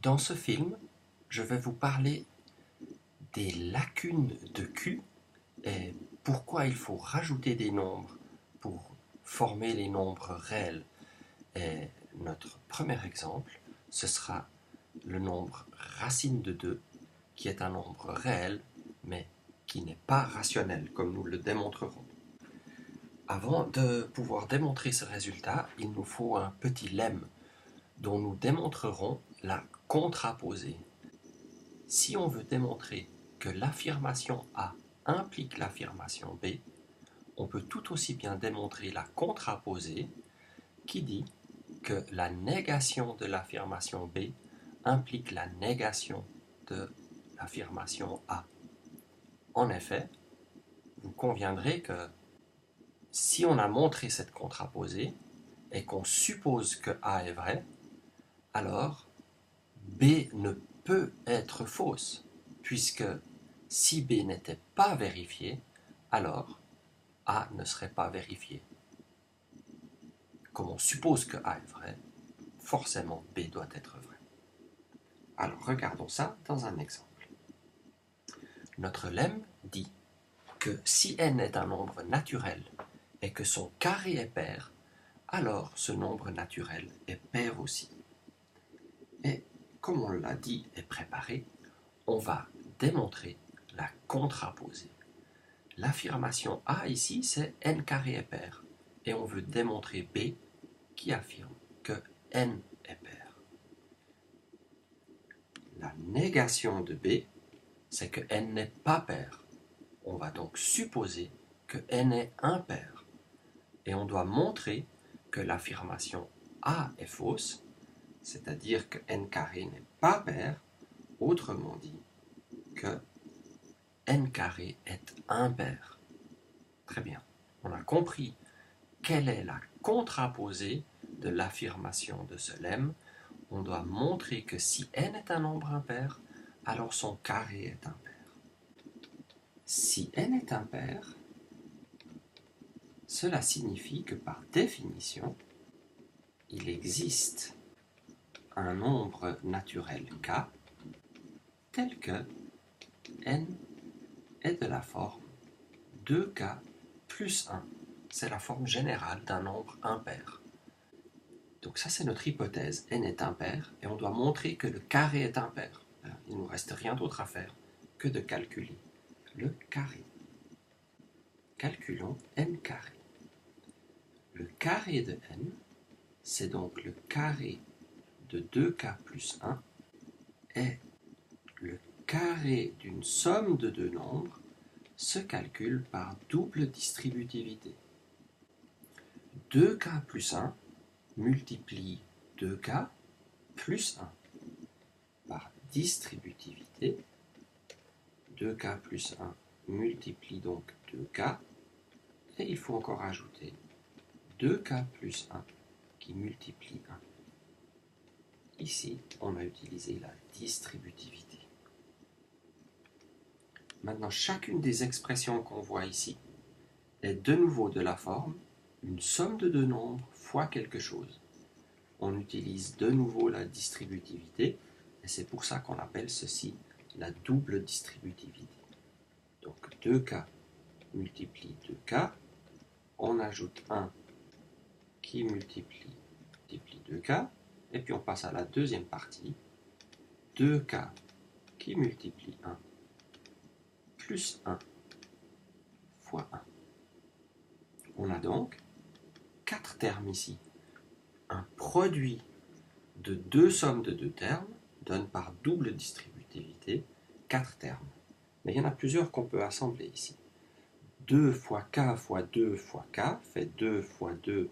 Dans ce film, je vais vous parler des lacunes de Q et pourquoi il faut rajouter des nombres pour former les nombres réels. Et notre premier exemple, ce sera le nombre racine de 2, qui est un nombre réel, mais qui n'est pas rationnel, comme nous le démontrerons. Avant de pouvoir démontrer ce résultat, il nous faut un petit lemme dont nous démontrerons la contraposée. Si on veut démontrer que l'affirmation A implique l'affirmation B, on peut tout aussi bien démontrer la contraposée qui dit que la négation de l'affirmation B implique la négation de l'affirmation A. En effet, vous conviendrez que si on a montré cette contraposée et qu'on suppose que A est vrai, alors B ne peut être fausse, puisque si B n'était pas vérifié, alors A ne serait pas vérifié. Comme on suppose que A est vrai, forcément B doit être vrai. Alors regardons ça dans un exemple. Notre lemme dit que si n est un nombre naturel et que son carré est pair, alors ce nombre naturel est pair aussi. Et comme on l'a dit et préparé, on va démontrer la contraposée. L'affirmation A ici, c'est n carré est pair. Et on veut démontrer B qui affirme que n est pair. La négation de B, c'est que n n'est pas pair. On va donc supposer que n est impair. Et on doit montrer que l'affirmation A est fausse, c'est-à-dire que n carré n'est pas pair, autrement dit que n carré est impair. Très bien, on a compris quelle est la contraposée de l'affirmation de ce lemme. On doit montrer que si n est un nombre impair, alors son carré est impair. Si n est impair, cela signifie que par définition, il existe un nombre naturel k tel que n est de la forme 2k plus 1. C'est la forme générale d'un nombre impair. Donc ça, c'est notre hypothèse. N est impair et on doit montrer que le carré est impair. Il ne nous reste rien d'autre à faire que de calculer le carré. Calculons n carré. Le carré de n, c'est donc le carré de 2k plus 1 et le carré d'une somme de deux nombres se calcule par double distributivité. 2k plus 1 multiplie 2k plus 1 par distributivité. 2k plus 1 multiplie donc 2k et il faut encore ajouter 2k plus 1 qui multiplie 1. Ici, on a utilisé la distributivité. Maintenant, chacune des expressions qu'on voit ici est de nouveau de la forme une somme de deux nombres fois quelque chose. On utilise de nouveau la distributivité et c'est pour ça qu'on appelle ceci la double distributivité. Donc 2k multiplie 2k, on ajoute 1 qui multiplie 2k, et puis on passe à la deuxième partie, 2k qui multiplie 1 plus 1 fois 1. On a donc 4 termes ici. Un produit de deux sommes de deux termes donne par double distributivité 4 termes. Mais il y en a plusieurs qu'on peut assembler ici. 2 fois k fois 2 fois k fait 2 fois 2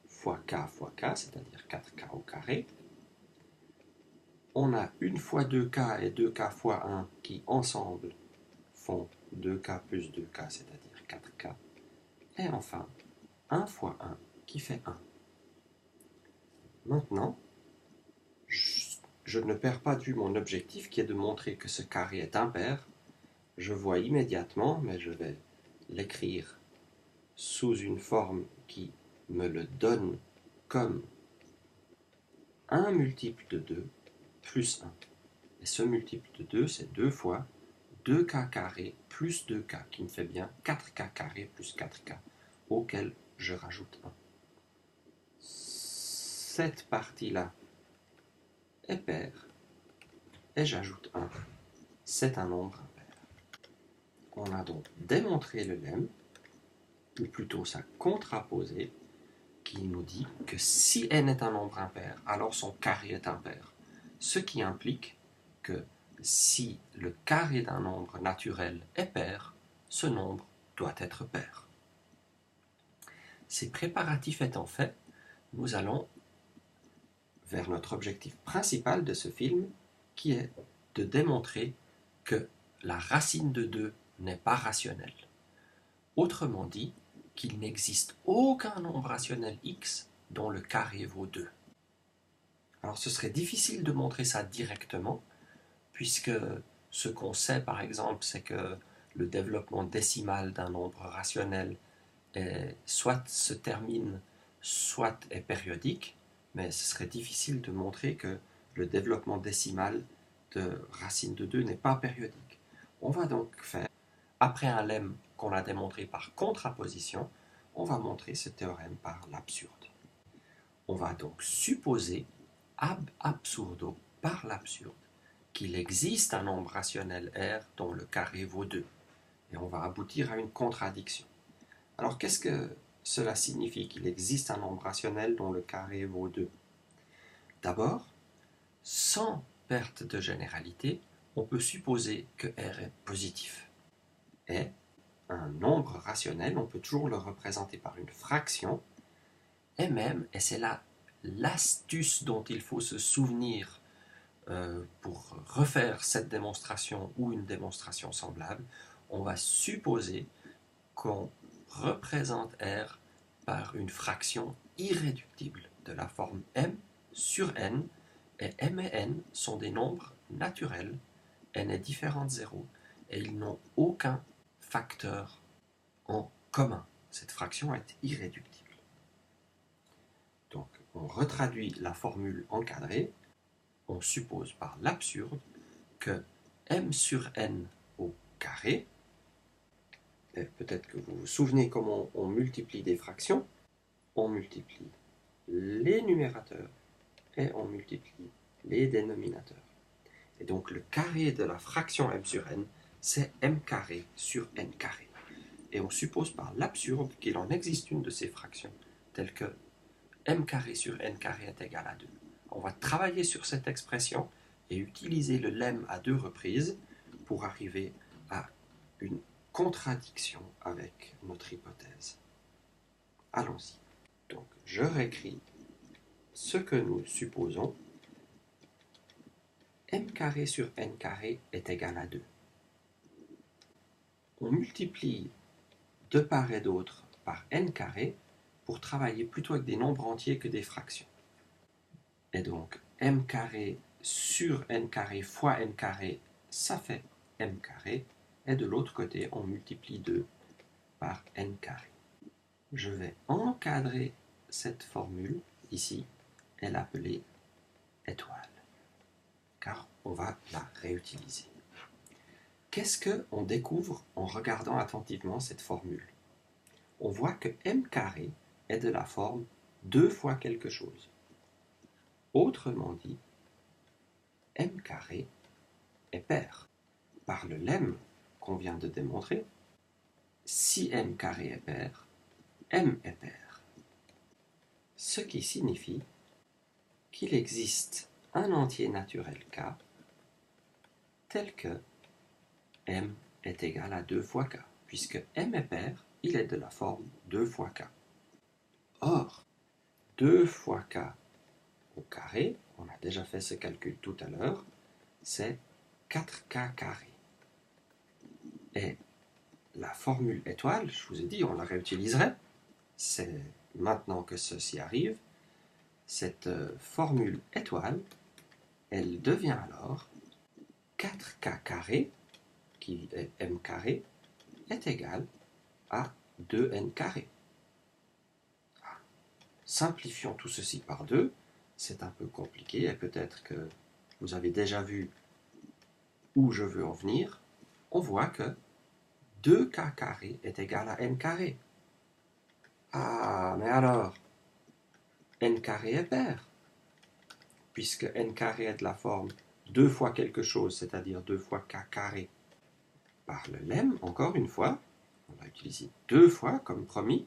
fois k, c'est-à-dire 4k au carré. On a 1 fois 2k et 2k fois 1 qui ensemble font 2k plus 2k, c'est-à-dire 4k. Et enfin, 1 fois 1 qui fait 1. Maintenant, je ne perds pas de vue mon objectif qui est de montrer que ce carré est impair. Je vois immédiatement, mais je vais l'écrire sous une forme qui me le donne comme 1 multiple de 2 plus 1. Et ce multiple de 2, c'est 2 fois 2k carré plus 2k, qui me fait bien 4k carré plus 4k, auquel je rajoute 1. Cette partie-là est paire, et j'ajoute 1. C'est un nombre impair. On a donc démontré le lemme, ou plutôt sa contraposée, qui nous dit que si n est un nombre impair, alors son carré est impair. Ce qui implique que si le carré d'un nombre naturel est pair, ce nombre doit être pair. Ces préparatifs étant faits, nous allons vers notre objectif principal de ce film, qui est de démontrer que la racine de 2 n'est pas rationnelle. Autrement dit, qu'il n'existe aucun nombre rationnel x dont le carré vaut 2. Alors ce serait difficile de montrer ça directement, puisque ce qu'on sait par exemple, c'est que le développement décimal d'un nombre rationnel soit se termine, soit est périodique, mais ce serait difficile de montrer que le développement décimal de racine de 2 n'est pas périodique. On va donc faire, après un lemme qu'on a démontré par contraposition, on va montrer ce théorème par l'absurde. On va donc supposer, ab absurdo, par l'absurde, qu'il existe un nombre rationnel R dont le carré vaut 2. Et on va aboutir à une contradiction. Alors qu'est-ce que cela signifie qu'il existe un nombre rationnel dont le carré vaut 2? D'abord, sans perte de généralité, on peut supposer que R est positif. Et un nombre rationnel, on peut toujours le représenter par une fraction, et même, et c'est là l'astuce dont il faut se souvenir pour refaire cette démonstration ou une démonstration semblable, on va supposer qu'on représente R par une fraction irréductible de la forme m sur n, et m et n sont des nombres naturels, n est différent de 0, et ils n'ont aucun facteur en commun. Cette fraction est irréductible. Donc on retraduit la formule encadrée, on suppose par l'absurde que m sur n au carré, et peut-être que vous vous souvenez comment on multiplie des fractions, on multiplie les numérateurs et on multiplie les dénominateurs. Et donc le carré de la fraction m sur n, c'est m carré sur n carré. Et on suppose par l'absurde qu'il en existe une de ces fractions, telle que m carré sur n carré est égal à 2. On va travailler sur cette expression et utiliser le lemme à 2 reprises pour arriver à une contradiction avec notre hypothèse. Allons-y. Donc, je réécris ce que nous supposons. M carré sur n carré est égal à 2. On multiplie de part et d'autre par n carré pour travailler plutôt avec des nombres entiers que des fractions. Et donc, m carré sur n carré fois n carré, ça fait m carré. Et de l'autre côté, on multiplie 2 par n carré. Je vais encadrer cette formule ici et l'appeler étoile, car on va la réutiliser. Qu'est-ce qu'on découvre en regardant attentivement cette formule? On voit que m carré est de la forme 2 fois quelque chose. Autrement dit, m carré est pair. Par le lemme qu'on vient de démontrer, si m carré est pair, m est pair. Ce qui signifie qu'il existe un entier naturel k tel que m est égal à 2 fois k. Puisque m est pair, il est de la forme 2 fois k. Or, 2 fois k au carré, on a déjà fait ce calcul tout à l'heure, c'est 4k carré. Et la formule étoile, je vous ai dit, on la réutiliserait. C'est maintenant que ceci arrive. Cette formule étoile, elle devient alors 4k carré, qui est m carré, est égal à 2n carré. Simplifions tout ceci par 2, c'est un peu compliqué et peut-être que vous avez déjà vu où je veux en venir, on voit que 2k carré est égal à n carré. Ah, mais alors, n carré est pair, puisque n carré est de la forme 2 fois quelque chose, c'est-à-dire 2 fois k carré. Par le lemme, encore une fois, on va utiliser 2 fois comme promis,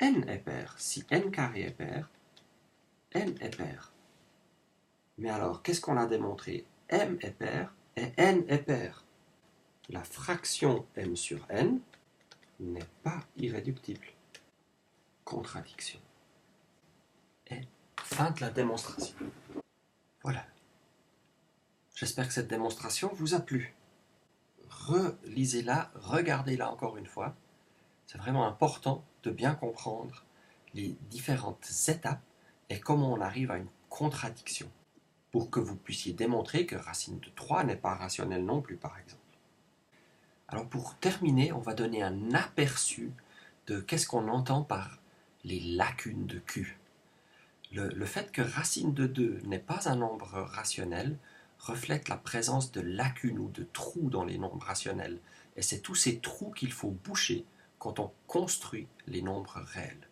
n est pair. Si n carré est pair, n est pair. Mais alors, qu'est-ce qu'on a démontré? M est pair et n est pair. La fraction m sur n n'est pas irréductible. Contradiction. Et fin de la démonstration. Voilà. J'espère que cette démonstration vous a plu. Relisez-la, regardez-la encore une fois. C'est vraiment important de bien comprendre les différentes étapes et comment on arrive à une contradiction, pour que vous puissiez démontrer que racine de 3 n'est pas rationnelle non plus, par exemple. Alors pour terminer, on va donner un aperçu de qu'est-ce qu'on entend par les lacunes de Q. Le fait que racine de 2 n'est pas un nombre rationnel reflète la présence de lacunes ou de trous dans les nombres rationnels. Et c'est tous ces trous qu'il faut boucher quand on construit les nombres réels.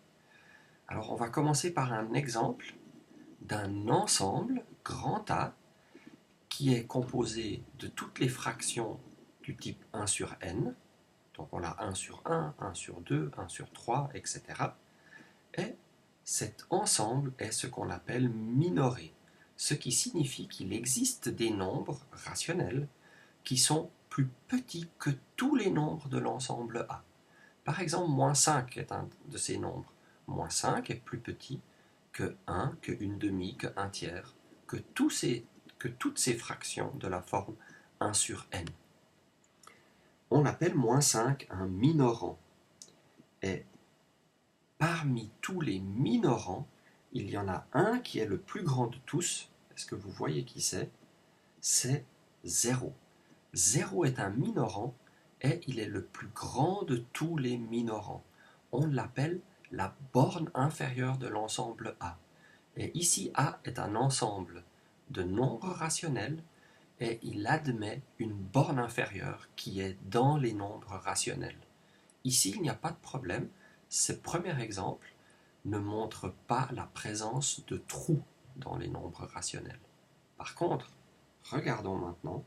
Alors on va commencer par un exemple d'un ensemble grand A qui est composé de toutes les fractions du type 1 sur n. Donc on a 1 sur 1, 1 sur 2, 1 sur 3, etc. Et cet ensemble est ce qu'on appelle minoré, ce qui signifie qu'il existe des nombres rationnels qui sont plus petits que tous les nombres de l'ensemble A. Par exemple, moins 5 est un de ces nombres. Moins 5 est plus petit que 1, que 1 demi, que 1 tiers, que toutes ces fractions de la forme 1 sur n. On appelle moins 5 un minorant. Et parmi tous les minorants, il y en a un qui est le plus grand de tous. Est-ce que vous voyez qui c'est? C'est 0. 0 est un minorant et il est le plus grand de tous les minorants. On l'appelle la borne inférieure de l'ensemble A. Et ici, A est un ensemble de nombres rationnels et il admet une borne inférieure qui est dans les nombres rationnels. Ici, il n'y a pas de problème. Ce premier exemple ne montre pas la présence de trous dans les nombres rationnels. Par contre, regardons maintenant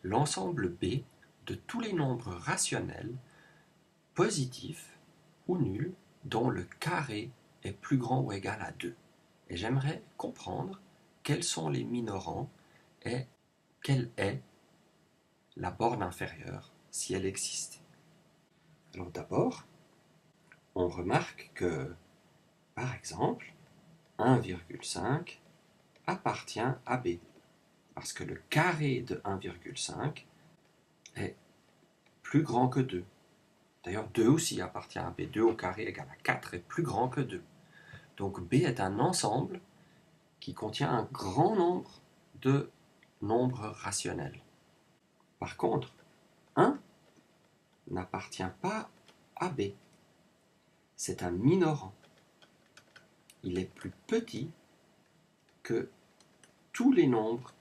l'ensemble B de tous les nombres rationnels positifs ou nuls dont le carré est plus grand ou égal à 2. Et j'aimerais comprendre quels sont les minorants et quelle est la borne inférieure si elle existe. Alors d'abord, on remarque que, par exemple, 1,5 appartient à B, parce que le carré de 1,5 est plus grand que 2. D'ailleurs, 2 aussi appartient à B. 2 au carré égale à 4 est plus grand que 2. Donc B est un ensemble qui contient un grand nombre de nombres rationnels. Par contre, 1 n'appartient pas à B. C'est un minorant. Il est plus petit que tous les nombres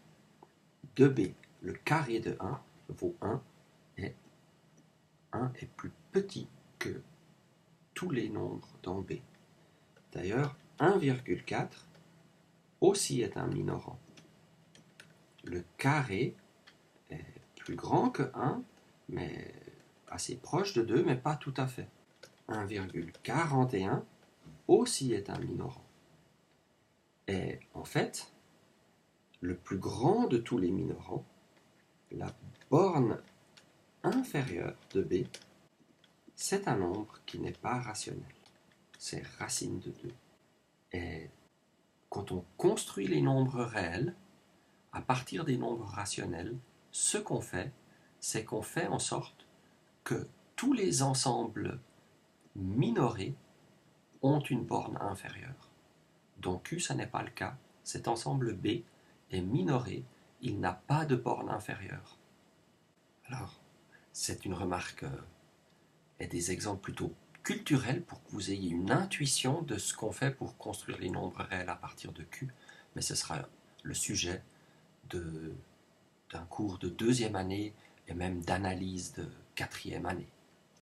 de B. Le carré de 1 vaut 1 et 1 est plus petit que tous les nombres dans B. D'ailleurs, 1,4 aussi est un minorant. Le carré est plus grand que 1, mais assez proche de 2, mais pas tout à fait. 1,41 aussi est un minorant. Et en fait, le plus grand de tous les minorants, la borne inférieure de B, c'est un nombre qui n'est pas rationnel. C'est racine de 2. Et quand on construit les nombres réels, à partir des nombres rationnels, ce qu'on fait, c'est qu'on fait en sorte que tous les ensembles minorés ont une borne inférieure. Dans Q, ça n'est pas le cas. Cet ensemble B est minoré, il n'a pas de borne inférieure. Alors, c'est une remarque et des exemples plutôt culturels pour que vous ayez une intuition de ce qu'on fait pour construire les nombres réels à partir de Q, mais ce sera le sujet d'un cours de deuxième année et même d'analyse de quatrième année.